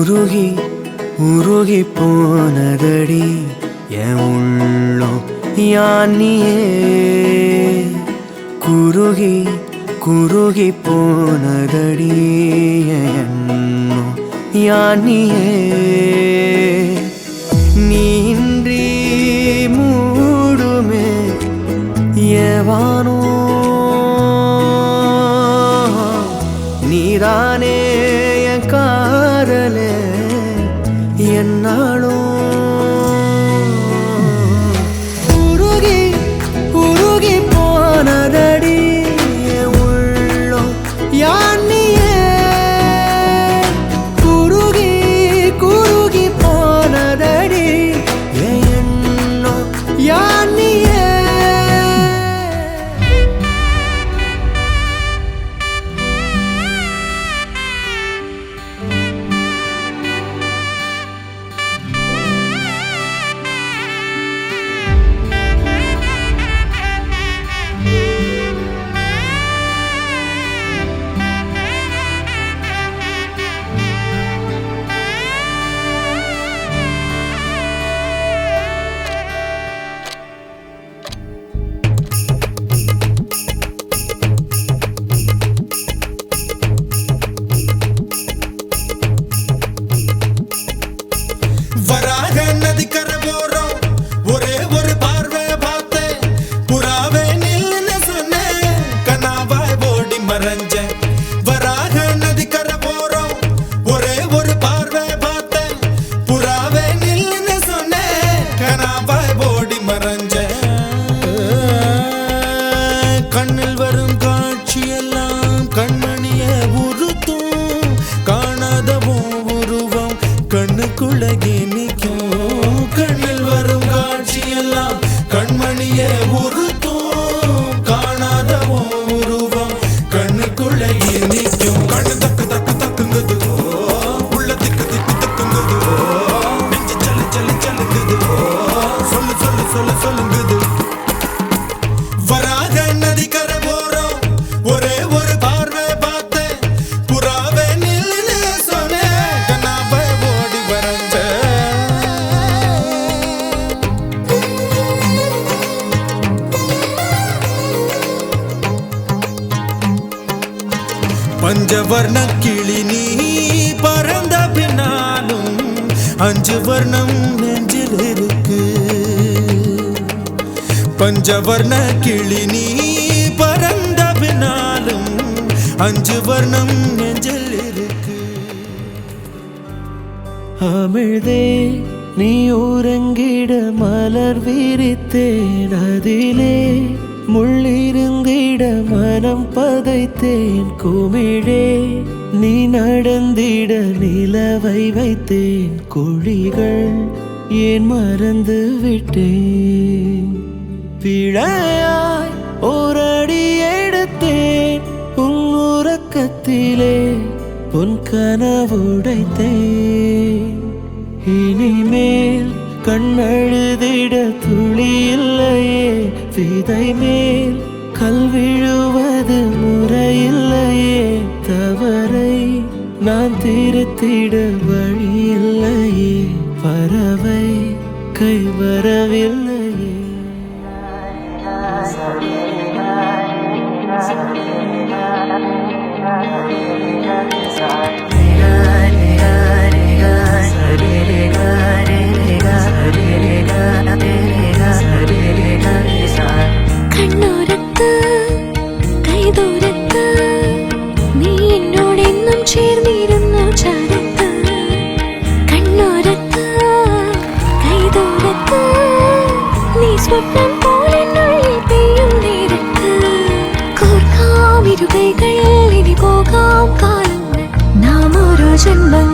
உருகி உருகி போனதடி என் உள்ளம் யானியே குருகி குருகி போனதடி என் எண்ணம் யானியே நீன்றி மூடுமே ஏவானோ நீதானே என் காதலே என்னாலும் உருகி உருகி போனதடி என் உள்ளம் யானியே குருகி குருகி போனதடி என் எண்ணம் யானியே வராக நதிக்கர போறோம் ஒரே ஒரு பார்வை பார்த்தேன் புறாவே நில்லுன்னு சொன்னேன் கனாவாய் ஓடி மறைஞ்சேன் வராக நதிக்கர போறோம் ஒரே ஒரு பார்வை பார்த்தேன் புறாவே நில்லுன்னு சொன்னேன் கனாவாய் ஓடி மறைஞ்சேன் கண்ணில் வரும் காட்சியெல்லாம் கண்மணிய உறுத்தும் காணாதவோ உருவம் கண்ணுக்குள்ளகே நிற்கும் கண்ணில் வரும் காட்சியெல்லாம் கண்மணியே உறுத்தும் காணாதவோ உருவம் கண்ணுக்குள்ளகே நிற்கும் கண்ணு தக்கு தக்கு தக்குங்குது உள்ள திக்கு திக்கு தக்குங்குது நெஞ்சு சல்லு சல்லு சல்லுங்குது சொல்லு சொல்லு சொல்லு சொல்லுங்குது வராக நதிக்கர போறோம் ஒரே ஒரு பார்வை பார்த்தேன் புறாவே நில்லுன்னு சொன்னேன் கனாவை ஓடி வரைஞ்சேன் பஞ்சவர்ண கிளி நீ பறந்த பின்னாலும் 5 வர்ணம் நெஞ்சில் இருக்கு பஞ்சவர்ண கிளி நீ பறந்த பின்னாலும் 5 வர்ணம் நெஞ்சில் இருக்கு அமிழ்தே நீ உறங்கிட மலர் விரித்தேன் அதிலே முள்ளிருந்திட மனம் பதைத்தேன் குமிழே நீ நடந்திட நிலவை வைத்தேன் குழிகள் ஏன் மறந்து விட்டேன் பிழையாய் ஓரடி எடுத்தேன் உன் உறக்கத்திலே உன் கனவுடைத்தேன் இனிமேல் கண்ணழுதிட துளி இல்லையே விதை மேல் கல் விழுவது முறையில்லையே தவறை நான் திருத்திட வழி இல்லையே பறவை கை வரவில்லையே കണ്ണോരത്ത് കൈതോരത്ത് നീ എന്നോടെന്നും ചേർന്നിരുന്നു ചാരത്ത് കണ്ണോരത്ത് കൈതോരത്ത് നീ സ്വപ്നം പോലെന്നുള്ളിൽ പെയ്യും നേരത്ത് കോർക്കാം ഇരുകൈകൾ ഇനി പോകാം കാലങ്ങൾ നാം ഓരോ ജന്മങ്ങൾ